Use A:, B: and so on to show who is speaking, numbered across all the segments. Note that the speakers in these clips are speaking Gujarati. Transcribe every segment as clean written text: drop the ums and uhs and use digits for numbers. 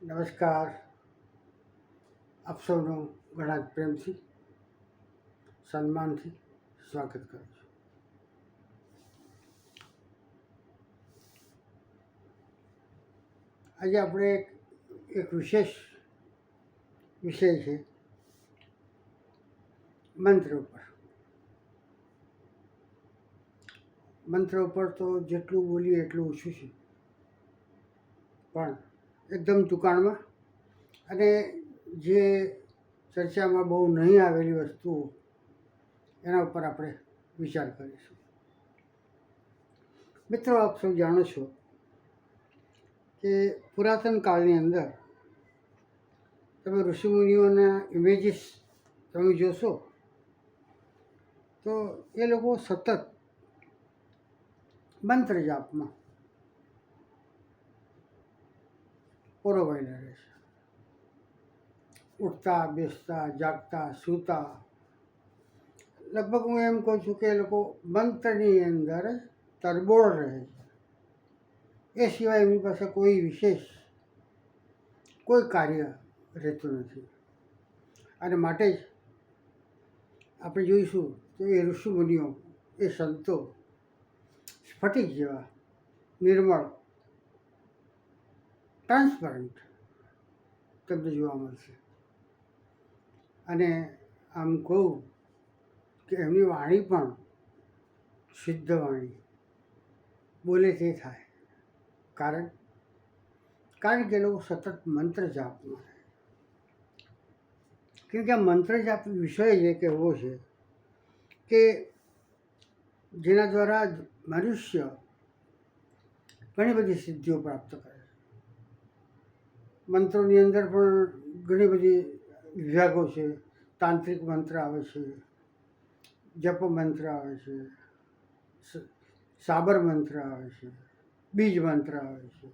A: નમસ્કાર. આપ સૌનું ઘણા જ પ્રેમથી સન્માનથી સ્વાગત કરું છું. આજે આપણે એક વિશેષ વિષય છે મંત્ર ઉપર. મંત્ર ઉપર તો જેટલું બોલીએ એટલું ઓછું છે, પણ એકદમ ટૂંકાણમાં અને જે ચર્ચામાં બહુ નહીં આવેલી વસ્તુઓ એના ઉપર આપણે વિચાર કરીશું. મિત્રો, આપ સૌ જાણો છો કે પુરાતન કાળની અંદર તમે ઋષિમુનિઓના ઇમેજીસ તમે જોશો તો એ લોકો સતત મંત્ર જાપમાં પરોવાયેલા રહે છે. ઉઠતા, બેસતા, જાગતા, સૂતા, લગભગ હું એમ કહું છું કે એ લોકો મંત્રની અંદર જ તરબોળ રહે છે. એ સિવાય એમની પાસે કોઈ વિશેષ કોઈ કાર્ય રહેતું નથી. અને માટે જ આપણે જોઈશું તો એ ઋષિમુનિઓ, એ સંતો સ્ફટિક જેવા નિર્મળ, ટ્રાન્સપરન્ટ તમને જોવા મળશે. અને આમ કહું કે એમની વાણી પણ શુદ્ધ વાણી, બોલે તે થાય. કારણ કે એ લોકો સતત મંત્ર જાપમાં રહે. કેમ કે આ મંત્ર જાપ વિષય જ એક એવો છે કે જેના દ્વારા મનુષ્ય ઘણી બધી સિદ્ધિઓ પ્રાપ્ત કરે છે. મંત્રોની અંદર પણ ઘણી બધી વિભાગો છે. તાંત્રિક મંત્ર આવે છે, જપ મંત્ર આવે છે, સાબર મંત્ર આવે છે, બીજ મંત્ર આવે છે.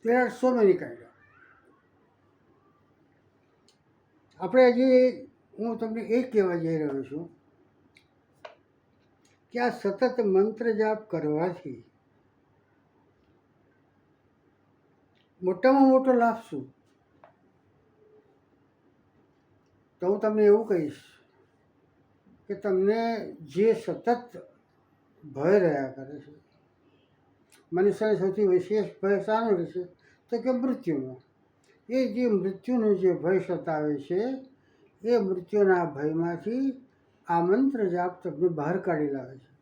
A: there are so many kind of. આપણે હજી હું તમને એ કહેવા જઈ રહ્યો છું કે આ સતત મંત્ર જાપ કરવાથી મોટામાં મોટો લાભ શું? તો હું તમને એવું કહીશ કે તમને જે સતત ભય રહ્યા કરે છે, મનુષ્યને સૌથી વિશેષ ભય શાનો રહેશે તો કે મૃત્યુનો. એ જે મૃત્યુનો જે ભય સતાવે છે એ મૃત્યુના ભયમાંથી આ મંત્ર જાપ તમને બહાર કાઢી લાવે છે.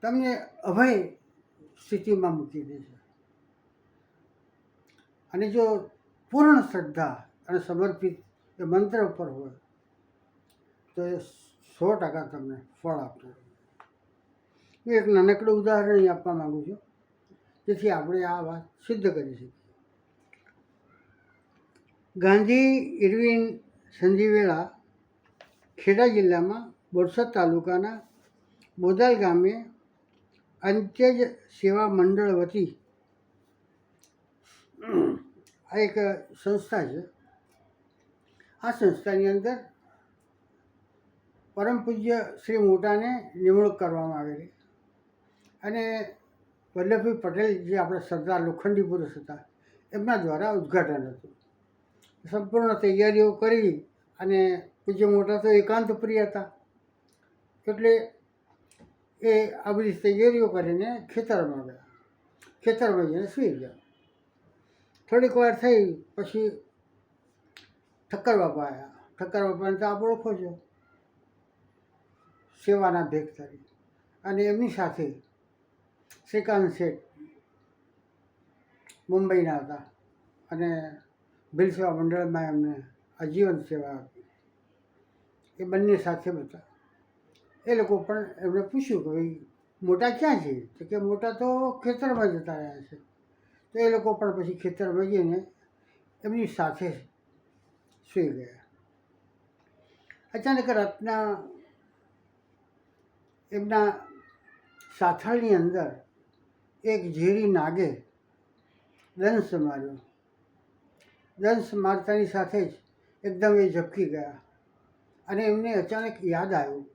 A: તમને અભય સ્થિતિમાં મૂકી દે છે. અને જો પૂર્ણ શ્રદ્ધા અને સમર્પિત એ મંત્ર ઉપર હોય તો એ 100% તમને ફળ આપશે. હું એક નાનકડું ઉદાહરણ અહીં આપવા માગું છું જેથી આપણે આ વાત સિદ્ધ કરી શકીએ. ગાંધી ઇરવિન સંજીવેળા ખેડા જિલ્લામાં બોરસદ તાલુકાના બોદાલ ગામે અંત્યજ સેવા મંડળ વતી આ એક સંસ્થા છે. આ સંસ્થાની અંદર પરમ પૂજ્ય શ્રી મોટાને નિમણૂક કરવામાં આવેલી અને વલ્લભભાઈ પટેલ જે આપણા સરદાર લોખંડી પુરુષ હતા એમના દ્વારા ઉદ્ઘાટન હતું. સંપૂર્ણ તૈયારીઓ કરી અને પૂજ્ય મોટા તો એકાંત પ્રિય હતા એટલે એ આ બધી તૈયારીઓ કરીને ખેતરમાં ગયા. ખેતરમાં જઈને સૂઈ ગયા. થોડીક વાર થઈ પછી ઠક્કર બાપા આવ્યા. ઠક્કર બાપાને તો આપ ઓળખો છો, સેવાના ભેગ તરીકે. અને એમની સાથે શ્રીકાંત શેઠ મુંબઈના હતા અને ભીલ સેવા મંડળમાં એમને આજીવન સેવા આપી. એ બંને સાથે હતા. એ લોકો પણ એમણે પૂછ્યું કે ભાઈ મોટા ક્યાં છે? તો કે મોટા તો ખેતરમાં જતા રહ્યા છે. તો એ લોકો પણ પછી ખેતરમાં જઈને એમની સાથે સૂઈ ગયા. અચાનક રાતના એમના સાથળની અંદર એક ઝેરી નાગે દંશ માર્યો. દંશ મારતાની સાથે જ એકદમ એ ઝબકી ગયા અને એમને અચાનક યાદ આવ્યું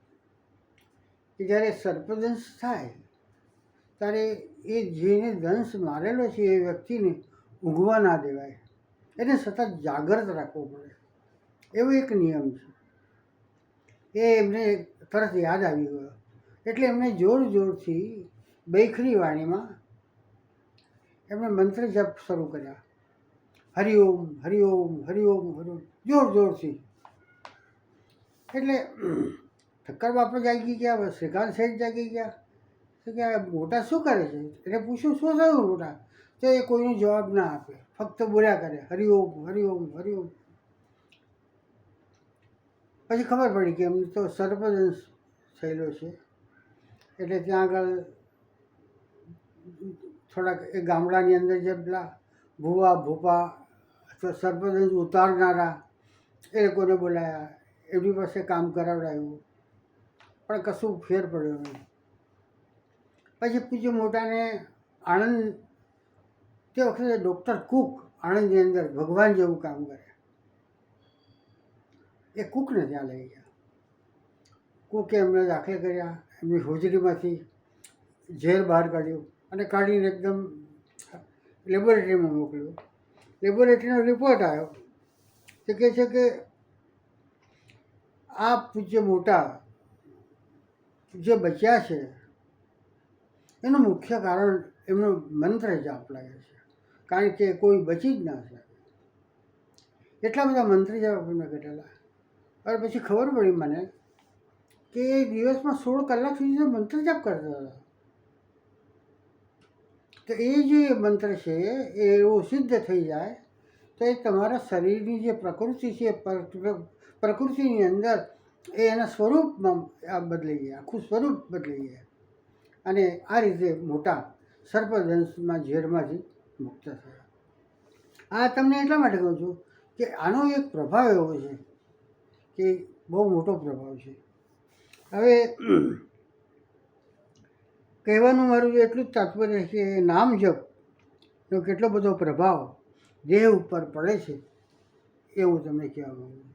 A: કે જ્યારે સર્પદંશ થાય ત્યારે એ જેને દંશ મારેલો છે એ વ્યક્તિને ઊંઘવા ના દેવાય, એને સતત જાગૃત રાખવો પડે, એવો એક નિયમ છે. એ એમને તરત યાદ આવી ગયો એટલે એમને જોર જોરથી બૈખરી વાણીમાં એમણે મંત્ર જપ શરૂ કર્યા. હરિઓમ હરિઓમ હરિઓમ હરિઓમ જોર જોરથી. એટલે ઠક્કર બાપુ જાગી ગયા, શ્રીકાંત શેઠ જાગી ગયા. તો કે આ મોટા શું કરે છે? એટલે પૂછ્યું શું થયું મોટા? તો એ કોઈનો જવાબ ના આપે, ફક્ત બોલ્યા કરે હરિઓમ હરિઓમ હરિઓમ. પછી ખબર પડી કે એમને તો સર્પદંશ થયેલો છે. એટલે ત્યાં આગળ થોડાક એ ગામડાની અંદર જે પેલા ભૂવા ભૂપા અથવા સર્પદંશ ઉતારનારા એ લોકોને બોલાયા, એમની પાસે કામ કરાવડાવ્યું, પણ કશું ફેર પડ્યો નહીં. પછી પૂજ્ય મોટાને આણંદ, તે વખતે ડૉક્ટર કુક આણંદની અંદર ભગવાન જેવું કામ કરે, એ કુકને ત્યાં લઈ ગયા. કુકે એમને દાખલ કર્યા, એમની હોજરીમાંથી ઝેર બહાર કાઢ્યું અને કાઢીને એકદમ લેબોરેટરીમાં મોકલ્યું. લેબોરેટરીનો રિપોર્ટ આવ્યો તે કહે છે કે આ પૂજ્ય મોટા જે બચ્યા છે એનું મુખ્ય કારણ એમનો મંત્ર જાપ લાગે છે, કારણ કે કોઈ બચી જ ના શકે. એટલા બધા મંત્ર જાપ એમને કરેલા. અને પછી ખબર પડી મને કે એ દિવસમાં 16 કલાક સુધી મંત્ર જાપ કરતા હતા. તો એ જે મંત્ર છે એ એવું સિદ્ધ થઈ જાય તો એ તમારા શરીરની જે પ્રકૃતિ છે પ્રકૃતિની અંદર એ એના સ્વરૂપમાં આ બદલાઈ જાય, આખું સ્વરૂપ બદલાઈ જાય. અને આ રીતે મોટા સર્પદંશમાં ઝેરમાંથી મુક્ત થયા. આ તમને એટલા માટે કહું છું કે આનો એક પ્રભાવ એવો છે કે બહુ મોટો પ્રભાવ છે. હવે કહેવાનું મારું એટલું જ તાત્પર્ય છે કે નામ જપનો કેટલો બધો પ્રભાવ દેહ ઉપર પડે છે એવું તમને કહેવા માગું છું.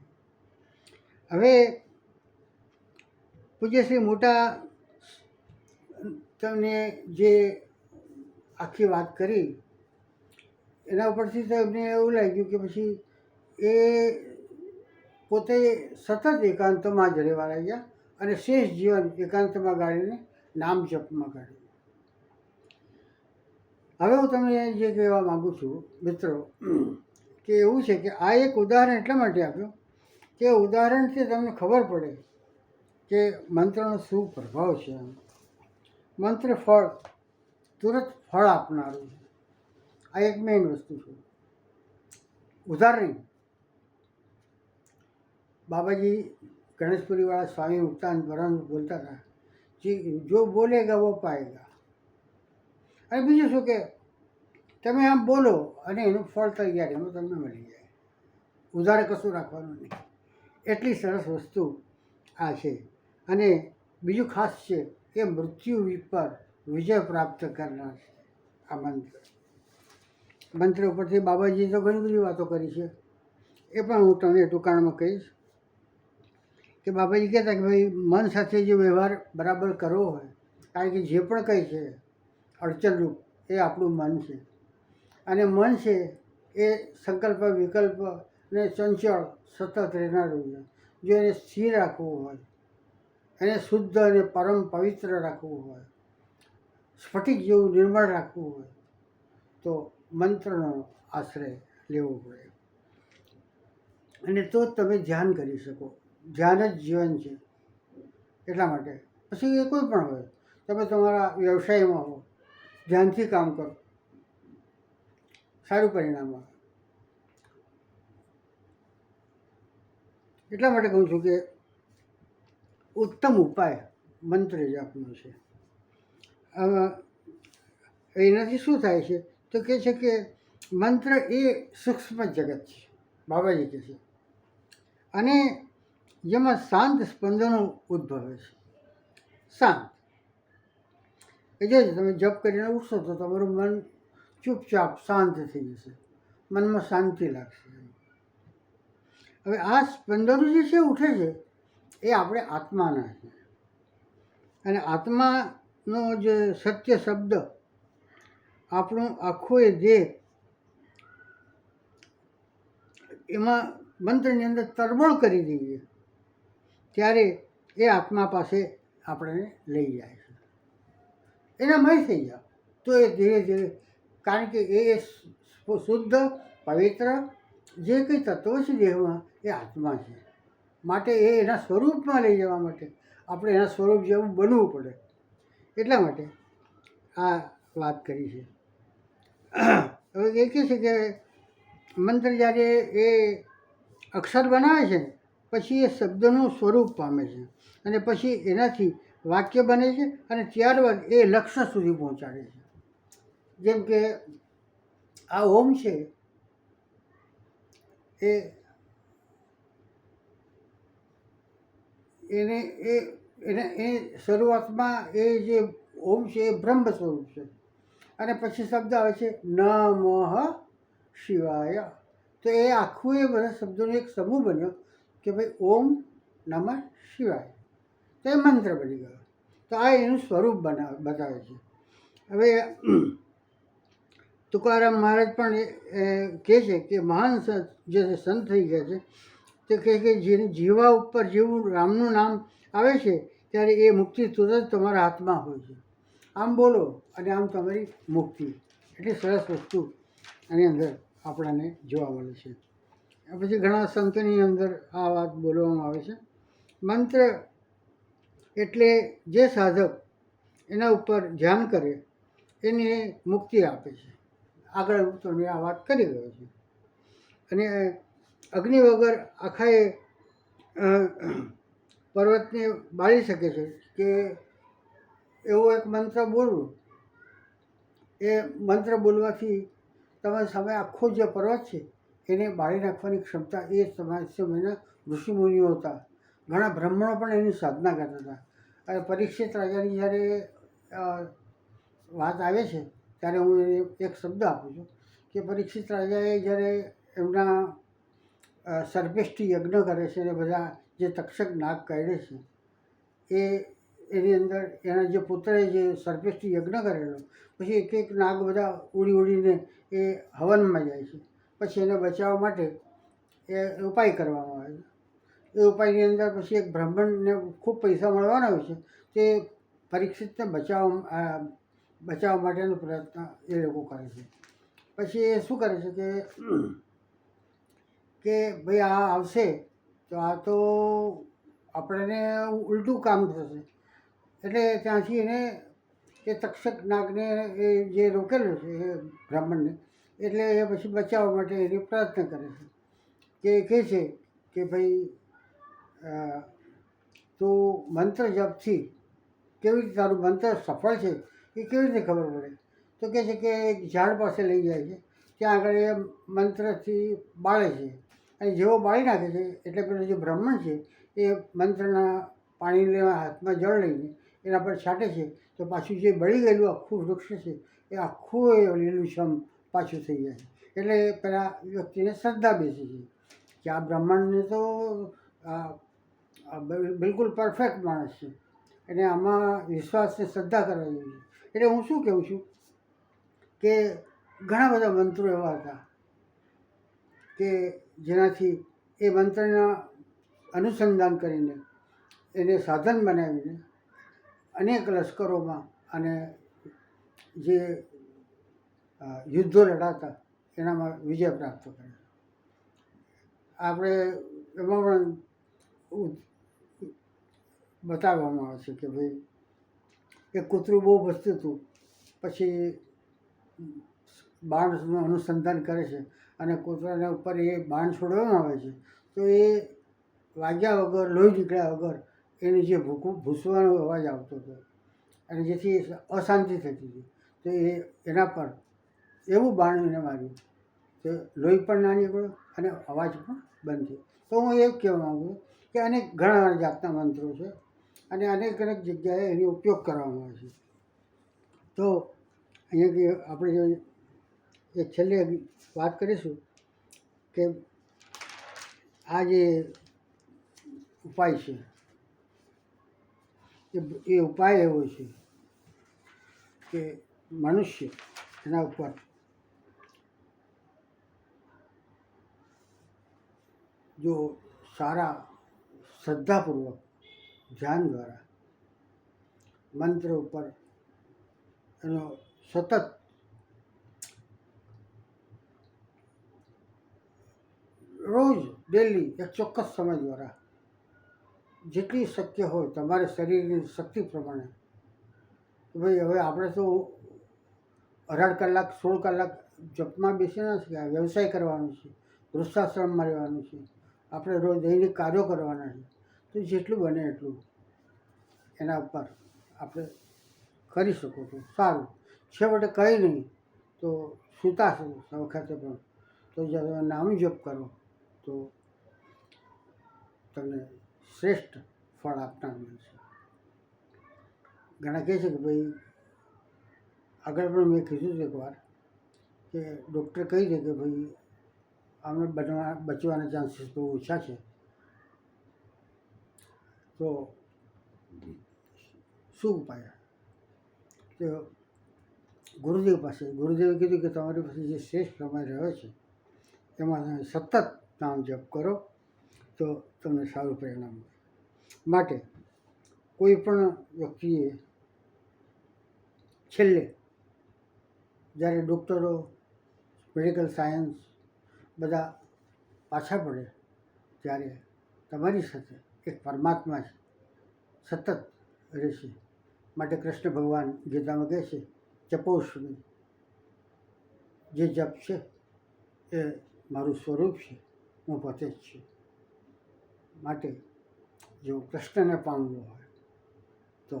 A: હવે પૂજ્ય શ્રી મોટા તમને જે આખી વાત કરી એના ઉપરથી તો એમને એવું લાગ્યું કે પછી એ પોતે સતત એકાંતમાં જ રહેવા લાગ્યા અને શેષ જીવન એકાંતમાં ગાળીને નામ જપમાં કાઢ્યું. હવે હું તમને જે કહેવા માગું છું મિત્રો કે એવું છે કે આ એક ઉદાહરણ એટલા માટે આપ્યું કે ઉદાહરણથી તમને ખબર પડે કે મંત્રનો શું પ્રભાવ છે. મંત્ર ફળ તુરંત ફળ આપનારું છે, આ એક મેઇન વસ્તુ છે. ઉદાહરણ બાબાજી ગણેશપુરીવાળા સ્વામી મુક્તાનંદ પરમ બોલતા હતા કે જો બોલેગા વો પાએગા. અને બીજું શું કે તમે આમ બોલો અને એનું ફળ તૈયારીમાં તમને મળી જાય, ઉધારે કશું રાખવાનું નહીં. એટલી સરસ વસ્તુ આ છે. અને બીજું ખાસ છે કે મૃત્યુ પર વિજય પ્રાપ્ત કરનાર છે આ મંત્ર. મંત્ર ઉપરથી બાબાજીએ તો ઘણી બધી વાતો કરી છે, એ પણ હું તમને ટૂંકાણમાં કહીશ. કે બાબાજી કહેતા કે ભાઈ મન સાથે જે વ્યવહાર બરાબર કરવો હોય, કારણ કે જે પણ કંઈ છે અડચણરૂપ એ આપણું મન છે. અને મન છે એ સંકલ્પ વિકલ્પ ને ચંચળ સતત રહેનારું છે. જો એને સ્થિર રાખવું હોય, એને શુદ્ધ અને પરમ પવિત્ર રાખવું હોય, સ્ફટિક જેવું નિર્મળ રાખવું હોય તો મંત્રનો આશ્રય લેવો પડે. અને તો જ તમે ધ્યાન કરી શકો. ધ્યાન જ જીવન છે. એટલા માટે પછી એ કોઈ પણ હોય, તમે તમારા વ્યવસાયમાં હો, ધ્યાનથી કામ કરો, સારું પરિણામ આવે. એટલા માટે કહું છું કે ઉત્તમ ઉપાય મંત્ર જાપનો છે. એનાથી શું થાય છે તો કહે છે કે મંત્ર એ સૂક્ષ્મ જગત છે, બાબાજી કહે છે, અને જેમાં શાંત સ્પંદનો ઉદ્ભવે છે. શાંત એ જો તમે જપ કરીને ઉઠશો તો તમારું મન ચૂપચાપ શાંત થઈ જશે, મનમાં શાંતિ લાગશે. હવે આ સ્પંદનો જે છે ઉઠે છે એ આપણે આત્માના છે. અને આત્મા નો જે સત્ય શબ્દ આપણું આખું એ દેહ એમાં મંત્રની અંદર તરબોળ કરી દઈએ ત્યારે એ આત્મા પાસે આપણે લઈ જાય છે, એના મય થઈ જાવ તો એ ધીરે ધીરે, કારણ કે એ શુદ્ધ પવિત્ર જે કંઈ તત્વો છે દેહમાં એ આત્મા છે, માટે એ એના સ્વરૂપમાં લઈ જવા માટે આપણે એના સ્વરૂપ જેવું બનવું પડે. એટલા માટે આ વાત કરી છે. હવે એ કહે છે કે મંત્ર જ્યારે એ અક્ષર બનાવે છે ને પછી એ શબ્દનું સ્વરૂપ પામે છે અને પછી એનાથી વાક્ય બને છે અને ત્યારબાદ એ લક્ષ્ય સુધી પહોંચાડે છે. જેમ કે આ ઓમ છે એ એને એ એને એ શરૂઆતમાં એ જે ઓમ છે એ બ્રહ્મ સ્વરૂપ છે અને પછી શબ્દ આવે છે નમઃ શિવાય. તો એ આખું એ બધા શબ્દોનો એક સમૂહ બન્યો કે ભાઈ ઓમ નમઃ શિવાય, તો એ મંત્ર બની ગયો. તો આ એનું સ્વરૂપ બતાવે છે. હવે તુકારામ મહારાજ પણ કહે છે કે મહાન જે સંત થઈ ગયા છે તે કહે કે જેની જીવા ઉપર જેવું રામનું નામ આવે છે ત્યારે એ મુક્તિ તુરંત તમારા હાથમાં હોય છે. આમ બોલો અને આમ તમારી મુક્તિ. એટલી સરસ વસ્તુ આની અંદર આપણને જોવા મળે છે. પછી ઘણા સંતોની અંદર આ વાત બોલવામાં આવે છે. મંત્ર એટલે જે સાધક એના ઉપર ધ્યાન કરે એને મુક્તિ આપે છે. આગળ હું તમને આ વાત કરી રહ્યો છું. અને અગ્નિ વગર આખા એ પર્વતને બાળી શકે છે કે એવો એક મંત્ર બોલવું, એ મંત્ર બોલવાથી તમારી સામે આખો જે પર્વત છે એને બાળી નાખવાની ક્ષમતા એ તમારા સમયના ઋષિમુનિઓ હતા. ઘણા બ્રાહ્મણો પણ એની સાધના કરતા હતા. અને પરીક્ષિત રાજાની જ્યારે વાત આવે છે ત્યારે હું એને એક શબ્દ આપું છું કે પરીક્ષિત રાજાએ જ્યારે એમના સર્પેષ્ઠી યજ્ઞ કરે છે અને બધા જે તક્ષક નાગ કાઢે છે એની અંદર એના જે પુત્રએ જે સર્પેષ્ઠી યજ્ઞ કરેલો પછી એક એક નાગ બધા ઉડી ઉડીને એ હવનમાં જાય છે. પછી એને બચાવવા માટે એ ઉપાય કરવામાં આવે છે. એ ઉપાયની અંદર પછી એક બ્રાહ્મણને ખૂબ પૈસા મળવાના હોય છે તે પરીક્ષિતને બચાવવા માટેનો પ્રયત્ન એ લોકો કરે છે. પછી એ શું કરે છે કે ભાઈ આ આવશે તો આ તો આપણને ઉલટું કામ થશે, એટલે ત્યાંથી એને એ તક્ષક નાગને એ જે રોકેલો છે એ બ્રાહ્મણને, એટલે એ પછી બચાવવા માટે એને પ્રયત્ન કરે છે. કહે છે કે ભાઈ તું મંત્ર જપથી કેવી રીતે તારું મંત્ર સફળ છે એ કેવી રીતે ખબર પડે? તો કહે છે કે એક ઝાડ પાસે લઈ જાય છે, ત્યાં આગળ એ મંત્રથી બાળે છે અને જેવો બાળી નાખે છે એટલે પેલો જે બ્રાહ્મણ છે એ મંત્રના પાણીને હાથમાં જળ લઈને એના પર છાંટે છે તો પાછું જે બળી ગયેલું આખું વૃક્ષ છે એ આખું એ લીલુંછમ પાછું થઈ જાય છે. એટલે પેલા વ્યક્તિને શ્રદ્ધા બેસી છે કે આ બ્રાહ્મણને તો બિલકુલ પરફેક્ટ માણસ છે, એને આમાં વિશ્વાસને શ્રદ્ધા કરવા જોઈએ. એટલે હું શું કહું છું કે ઘણા બધા મંત્રો એવા હતા કે જેનાથી એ મંત્રના અનુસંધાન કરીને એને સાધન બનાવીને અનેક લશ્કરોમાં અને જે યુદ્ધો લડાતા એનામાં વિજય પ્રાપ્ત કરે. આપણે એમાં પણ બતાવવામાં આવે છે કે ભાઈ એ કૂતરું બહુ ભસતું હતું, પછી બાણનું અનુસંધાન કરે છે અને કૂતરાના ઉપર એ બાણ છોડવામાં આવે છે તો એ વાગ્યા વગર, લોહી નીકળ્યા વગર એની જે ભૂસવાનો અવાજ આવતો હતો અને જેથી અશાંતિ થતી હતી તો એના પર એવું બાણ એને માર્યું કે લોહી પણ ના નીકળ્યો અને અવાજ પણ બંધ થયો. તો હું એવું કહેવા માગું કે અનેક ઘણા જાતના મંત્રો છે અને અનેક અનેક જગ્યાએ એનો ઉપયોગ કરવામાં આવે છે. તો અહીંયાથી આપણે જો એક છેલ્લે વાત કરીશું કે આ જે ઉપાય છે એ ઉપાય એવો છે કે મનુષ્ય એના ઉપર જો સારા શ્રદ્ધાપૂર્વક ધ્યાન દ્વારા મંત્ર ઉપર એનો સતત રોજ ડેલી એક ચોક્કસ સમય દ્વારા જેટલી શક્ય હોય તમારે શરીરની શક્તિ પ્રમાણે, ભાઈ હવે આપણે તો 18 કલાક 16 કલાક જપમાં બેસી નથી, આ વ્યવસાય કરવાનો છે, વૃદ્ધાશ્રમમાં રહેવાનું છે, આપણે રોજ દૈનિક કાર્યો કરવાના છે, તો જેટલું બને એટલું એના ઉપર આપણે કરી શકો છો. સારું, છેવટે કંઈ નહીં તો સૂતા વખતે પણ તો જ્યારે નામ જપ કરો તો તમને શ્રેષ્ઠ ફળ આપનાર મળશે. ઘણા કહે છે કે ભાઈ, આગળ પણ મેં કીધું હતું એકવાર કે ડૉક્ટર કહી દે કે ભાઈ આમને બચવાના ચાન્સીસ બહુ ઓછા છે, તો શું ઉપાય? તો ગુરુદેવ પાસે, ગુરુદેવે કીધું કે તમારી પાસે જે શ્રેષ્ઠ સમય રહ્યો છે એમાં તમે સતત નામ જપ કરો તો તમને સારું પરિણામ મળે. માટે કોઈ પણ વ્યક્તિએ છેલ્લે જ્યારે ડૉક્ટરો, મેડિકલ સાયન્સ બધા પાછા પડે ત્યારે તમારી સાથે એક પરમાત્મા છે, સતત રહેશે. માટે કૃષ્ણ ભગવાન ગીતામાં કહે છે, જપોષ્મી, જે જપ છે એ મારું સ્વરૂપ છે, હું પોતે જ છું. માટે જો કૃષ્ણને પામવું હોય તો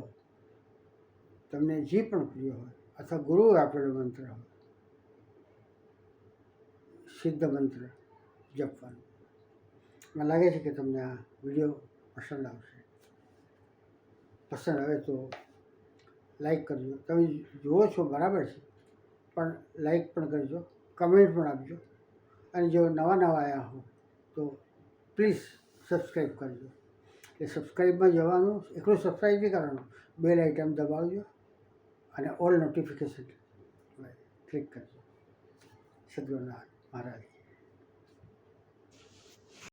A: તમને જે પણ પ્રિય હોય અથવા ગુરુએ આપેલો મંત્ર હોય, સિદ્ધ મંત્ર જપવાનો. મને લાગે છે કે તમને આ વિડીયો પસંદ આવશે. પસંદ આવે તો લાઈક કરજો. તમે જુઓ છો બરાબર છે, પણ લાઈક પણ કરજો, કમેન્ટ પણ આપજો. અને જો નવા આવ્યા હો તો પ્લીઝ સબસ્ક્રાઈબ કરજો. એ સબસ્ક્રાઈબમાં જવાનું, એકલું સબસ્ક્રાઈબ નહીં કરવાનું, બેલ આઇકન દબાવજો અને ઓલ નોટિફિકેશન ક્લિક કરજો. સદગુરુનાથ મહારાજ.